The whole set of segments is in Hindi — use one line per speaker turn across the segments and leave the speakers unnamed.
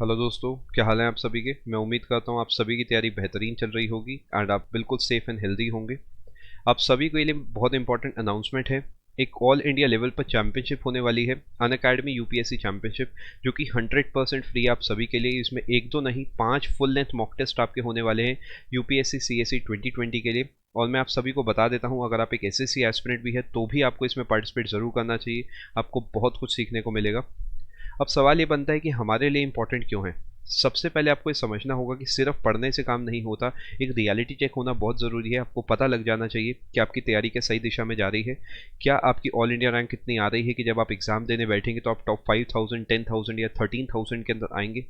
हेलो दोस्तों, क्या हाल है आप सभी के। मैं उम्मीद करता हूँ आप सभी की तैयारी बेहतरीन चल रही होगी एंड आप बिल्कुल सेफ एंड हेल्दी होंगे। आप सभी के लिए बहुत इंपॉर्टेंट अनाउंसमेंट है। एक ऑल इंडिया लेवल पर चैंपियनशिप होने वाली है, अनअकैडमी यूपीएससी चैंपियनशिप, जो कि 100% फ्री आप सभी के लिए। इसमें एक दो नहीं, 5 फुल लेंथ मॉक टेस्ट आपके होने वाले हैं यूपीएससी सीएससी 2020 के लिए। और मैं आप सभी को बता देता हूं, अगर आप एक एसएससी एस्पिरेंट भी है तो भी आपको इसमें पार्टिसिपेट जरूर करना चाहिए। आपको बहुत कुछ सीखने को मिलेगा। अब सवाल ये बनता है कि हमारे लिए इंपॉर्टेंट क्यों है। सबसे पहले आपको ये समझना होगा कि सिर्फ पढ़ने से काम नहीं होता। एक रियलिटी चेक होना बहुत ज़रूरी है। आपको पता लग जाना चाहिए कि आपकी तैयारी के सही दिशा में जा रही है। क्या आपकी ऑल इंडिया रैंक कितनी आ रही है कि जब आप एग्जाम देने बैठेंगे तो आप टॉप 5000, 10,000 या 13,000 के अंदर आएंगे।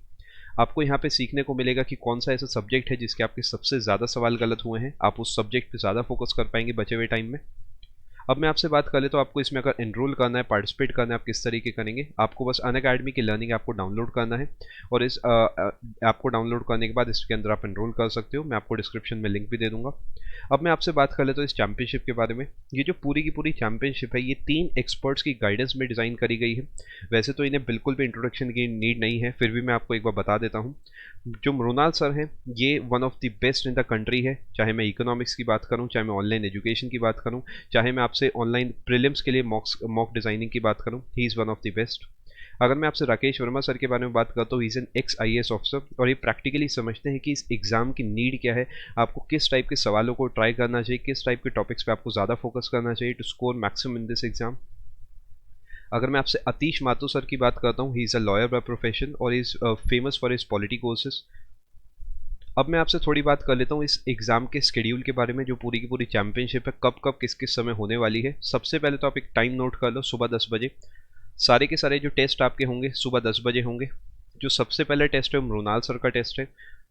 आपको यहाँ पे सीखने को मिलेगा कि कौन सा ऐसा सब्जेक्ट है जिसके आपके सबसे ज़्यादा सवाल गलत हुए हैं। आप उस सब्जेक्ट पे ज़्यादा फोकस कर पाएंगे बचे हुए टाइम में। अब मैं आपसे बात कर ले तो आपको इसमें अगर एनरोल करना है, पार्टिसिपेट करना है, आप किस तरीके करेंगे। आपको बस अनअकैडमी की लर्निंग आपको डाउनलोड करना है और इस ऐप को डाउनलोड करने के बाद इसके अंदर आप एनरोल कर सकते हो। मैं आपको डिस्क्रिप्शन में लिंक भी दे दूंगा। अब मैं आपसे बात कर ले तो इस चैंपियनशिप के बारे में। ये जो पूरी की पूरी चैंपियनशिप है, ये 3 एक्सपर्ट्स की गाइडेंस में डिज़ाइन करी गई है। वैसे तो इन्हें बिल्कुल भी इंट्रोडक्शन की नीड नहीं है, फिर भी मैं आपको एक बार बता देता हूँ। जो मृणाल सर हैं, ये one of the best in the country है। चाहे मैं इकोनॉमिक्स की बात करूं, चाहे मैं ऑनलाइन एजुकेशन की बात करूं, चाहे मैं आपसे ऑनलाइन प्रीलिम्स के लिए मॉक डिजाइनिंग की बात करूं, he is one of the best. अगर मैं आपसे राकेश वर्मा सर के बारे में बात करता हूँ, he is an x IAS officer और ये प्रैक्टिकली समझते हैं कि इस एग्ज़ाम की नीड क्या है। आपको किस टाइप के सवालों को ट्राई करना चाहिए, किस टाइप के टॉपिक्स पे आपको ज़्यादा फोकस करना चाहिए to score maximum in this exam. अगर मैं आपसे अतीश माथुर सर की बात करता हूँ, he is a lawyer by profession और is famous for his polity courses. अब मैं आपसे थोड़ी बात कर लेता हूँ इस एग्ज़ाम के शेड्यूल के बारे में। जो पूरी की पूरी चैंपियनशिप है, कब कब किस किस समय होने वाली है। सबसे पहले तो आप एक टाइम नोट कर लो, सुबह 10 बजे। सारे के सारे जो टेस्ट आपके होंगे सुबह 10 बजे होंगे। जो सबसे पहले टेस्ट है मृणाल सर का टेस्ट है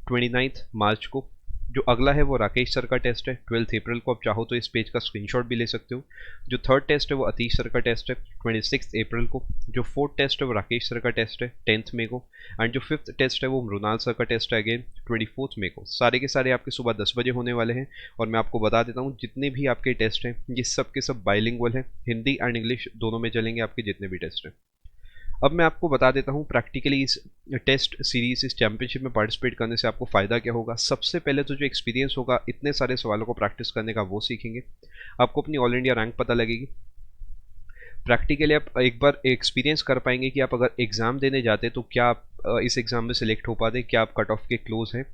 29 मार्च को। जो अगला है वो राकेश सर का टेस्ट है 12 अप्रैल को। आप चाहो तो इस पेज का स्क्रीनशॉट भी ले सकते हो। जो थर्ड टेस्ट है वो अतीश सर का टेस्ट है 26 अप्रैल को। जो फोर्थ टेस्ट है वो राकेश सर का टेस्ट है 10 मई को। एंड जो फिफ्थ टेस्ट है वो मृणाल सर का टेस्ट है अगेन 24 मई को। सारे के सारे आपके सुबह 10 बजे होने वाले हैं। और मैं आपको बता देता हूँ, जितने भी आपके टेस्ट हैं ये सब के सब बाइलिंगुअल हैं, हिंदी एंड इंग्लिश दोनों में चलेंगे आपके जितने भी टेस्ट हैं। अब मैं आपको बता देता हूँ प्रैक्टिकली इस टेस्ट सीरीज, इस चैंपियनशिप में पार्टिसिपेट करने से आपको फ़ायदा क्या होगा। सबसे पहले तो जो एक्सपीरियंस होगा इतने सारे सवालों को प्रैक्टिस करने का, वो सीखेंगे। आपको अपनी ऑल इंडिया रैंक पता लगेगी। प्रैक्टिकली आप एक बार एक्सपीरियंस कर पाएंगे कि आप अगर एग्ज़ाम देने जाते तो क्या आप इस एग्ज़ाम में सेलेक्ट हो पाते, क्या आप कट ऑफ के क्लोज हैं।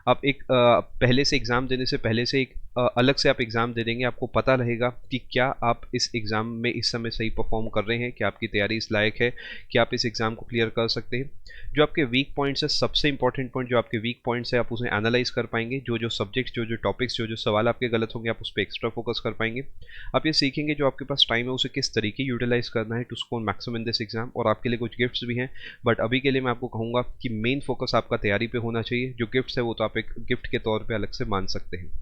आप एक पहले से एग्ज़ाम देने से पहले से एक अलग से आप एग्ज़ाम दे देंगे। आपको पता रहेगा कि क्या आप इस एग्ज़ाम में इस समय सही परफॉर्म कर रहे हैं, क्या आपकी तैयारी इस लायक है, क्या आप इस एग्ज़ाम को क्लियर कर सकते हैं। जो आपके वीक पॉइंट्स है, सबसे इंपॉर्टेंट पॉइंट जो आपके वीक पॉइंट्स है, आप उसे एनालाइज कर पाएंगे। जो जो सब्जेक्ट्स, जो जो टॉपिक्स, जो जो सवाल आपके गलत होंगे, आप उस पर एक्स्ट्रा फोकस कर पाएंगे। आप ये सीखेंगे जो आपके पास टाइम है उसे किस तरीके यूटिलाइज करना है to score maximum in this exam. और आपके लिए कुछ गिफ्ट्स भी हैं, बट अभी के लिए मैं आपको कहूँगा कि मेन फोकस आपका तैयारी पे होना चाहिए। जो गिफ्ट्स है वो तो आप एक गिफ्ट के तौर पे अलग से मान सकते हैं।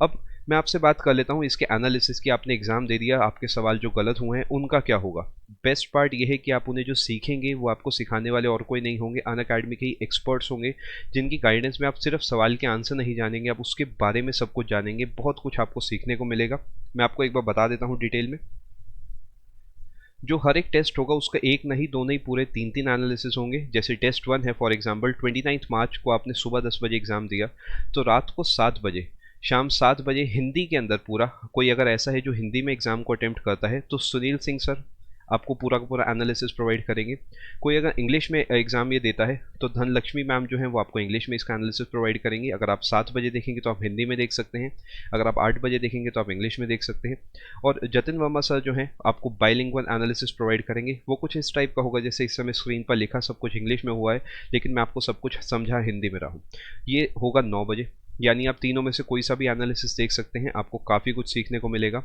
अब मैं आपसे बात कर लेता हूँ इसके एनालिसिस की। आपने एग्जाम दे दिया, आपके सवाल जो गलत हुए हैं उनका क्या होगा। बेस्ट पार्ट ये है कि आप उन्हें जो सीखेंगे वो आपको सिखाने वाले और कोई नहीं होंगे, अनअकैडमी के ही एक्सपर्ट्स होंगे, जिनकी गाइडेंस में आप सिर्फ सवाल के आंसर नहीं जानेंगे, आप उसके बारे में सब कुछ जानेंगे। बहुत कुछ आपको सीखने को मिलेगा। मैं आपको एक बार बता देता हूँ डिटेल में। जो हर एक टेस्ट होगा उसका एक नहीं, दो नहीं, पूरे 3 3 एनालिसिस होंगे। जैसे टेस्ट 1 है फॉर एग्जांपल 29 मार्च को आपने सुबह 10 बजे एग्ज़ाम दिया, तो रात को 7 बजे, शाम 7 बजे हिंदी के अंदर पूरा, कोई अगर ऐसा है जो हिंदी में एग्ज़ाम को अटेम्प्ट करता है तो सुनील सिंह सर आपको पूरा का पूरा एनालिसिस प्रोवाइड करेंगे। कोई अगर इंग्लिश में एग्जाम ये देता है तो धनलक्ष्मी मैम जो है वो आपको इंग्लिश में इसका एनालिसिस प्रोवाइड करेंगी। अगर आप 7 बजे देखेंगे तो आप हिंदी में देख सकते हैं, अगर आप 8 बजे देखेंगे तो आप इंग्लिश में देख सकते हैं। और जतिन वर्मा सर जो हैं आपको बाइलिंगुअल एनालिसिस प्रोवाइड करेंगे। वो कुछ इस टाइप का होगा जैसे इस समय स्क्रीन पर लिखा सब कुछ इंग्लिश में हुआ है, लेकिन मैं आपको सब कुछ समझा हिंदी में रहा हूँ। ये होगा 9 बजे, यानी आप तीनों में से कोई सा भी एनालिसिस देख सकते हैं, आपको काफ़ी कुछ सीखने को मिलेगा।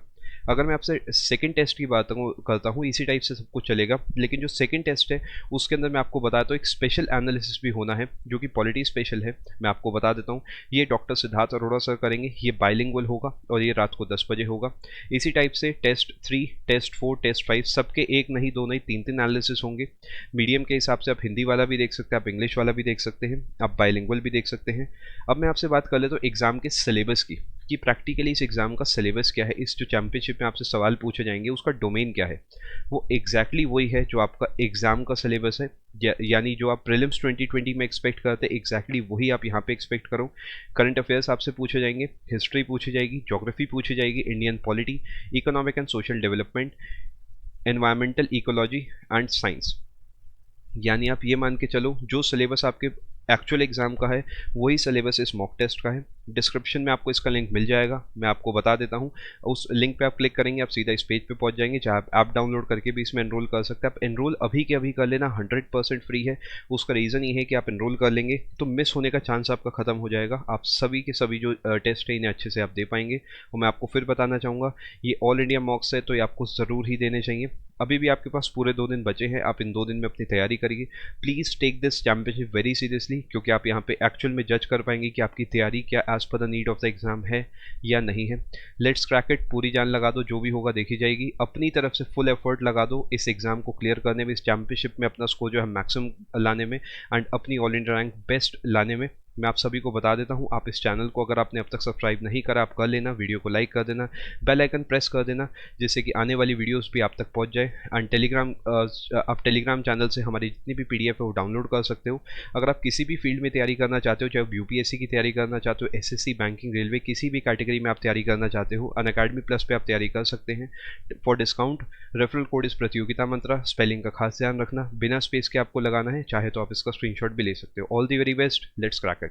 अगर मैं आपसे सेकंड टेस्ट की बात करता हूँ, इसी टाइप से सब कुछ चलेगा। लेकिन जो सेकंड टेस्ट है उसके अंदर मैं आपको बताता हूँ एक स्पेशल एनालिसिस भी होना है जो कि पॉलिटी स्पेशल है। मैं आपको बता देता हूँ, ये डॉक्टर सिद्धार्थ अरोड़ा सर करेंगे। ये बाइलिंगुअल होगा और ये रात को 10 बजे होगा। इसी टाइप से टेस्ट 3, टेस्ट 4, टेस्ट 5 सबके एक नहीं, दो नहीं, 3 3 एनालिसिस होंगे। मीडियम के हिसाब से आप हिंदी वाला भी देख सकते हैं, आप इंग्लिश वाला भी देख सकते हैं, आप बाइलिंगुअल भी देख सकते हैं। अब मैं आपसे बात कर लेता हूँ एग्जाम के सिलेबस की। कि प्रैक्टिकली इस एग्ज़ाम का सिलेबस क्या है, इस जो चैंपियनशिप में आपसे सवाल पूछे जाएंगे उसका डोमेन क्या है, वो एग्जैक्टली वही है जो आपका एग्ज़ाम का सिलेबस है। यानी जो आप प्रीलिम्स 2020 में एक्सपेक्ट करते हैं एग्जैक्टली वही आप यहाँ पे एक्सपेक्ट करो। करंट अफेयर्स आपसे पूछे जाएंगे, हिस्ट्री पूछी जाएगी, ज्योग्राफी पूछी जाएगी, Indian polity, economic and social development, environmental ecology and science. यानी आप ये मान के चलो जो सिलेबस आपके एक्चुअल एग्जाम का है वही सिलेबस इस मॉक टेस्ट का है। डिस्क्रिप्शन में आपको इसका लिंक मिल जाएगा, मैं आपको बता देता हूँ। उस लिंक पे आप क्लिक करेंगे, आप सीधा इस पेज पे पहुंच जाएंगे, चाहे आप ऐप डाउनलोड करके भी इसमें एनरोल कर सकते हैं। आप एनरोल अभी के अभी कर लेना, 100% फ्री है। उसका रीज़न ये है कि आप एनरोल कर लेंगे तो मिस होने का चांस आपका ख़त्म हो जाएगा। आप सभी के सभी जो टेस्ट है इन्हें अच्छे से आप दे पाएंगे। और मैं आपको फिर बताना चाहूँगा, ये ऑल इंडिया मॉक्स है तो ये आपको ज़रूर ही देने चाहिए। अभी भी आपके पास पूरे 2 दिन बचे हैं, आप इन 2 दिन में अपनी तैयारी करिए। Please take this championship very seriously, क्योंकि आप यहाँ पे एक्चुअल में जज कर पाएंगे कि आपकी तैयारी क्या as per the need of the exam है या नहीं है। लेट्स क्रैक इट, पूरी जान लगा दो, जो भी होगा देखी जाएगी। अपनी तरफ से फुल एफर्ट लगा दो इस एग्जाम को क्लियर करने में, इस चैंपियनशिप में अपना स्कोर जो है मैक्सिमम लाने में एंड अपनी ऑल इंडिया रैंक बेस्ट लाने में। मैं आप सभी को बता देता हूं, आप इस चैनल को अगर आपने अब तक सब्सक्राइब नहीं करा आप कर लेना, वीडियो को लाइक कर देना, बेल आइकन प्रेस कर देना, जिससे कि आने वाली वीडियोस भी आप तक पहुंच जाए। एंड टेलीग्राम, आप टेलीग्राम चैनल से हमारी जितनी भी पीडीएफ है वो डाउनलोड कर सकते हो। अगर आप किसी भी फील्ड में तैयारी करना चाहते हो, चाहे आप यूपीएससी की तैयारी करना चाहते हो, एसएससी, बैंकिंग, रेलवे, किसी भी कैटेगरी में आप तैयारी करना चाहते हो, अनअकैडमी प्लस पे आप तैयारी कर सकते हैं। फॉर डिस्काउंट रेफरल कोड इस प्रतियोगिता मंत्रा, स्पेलिंग का खास ध्यान रखना, बिना स्पेस के आपको लगाना है, चाहे तो आप इसका स्क्रीनशॉट भी ले सकते हो। All the very best, let's crack it.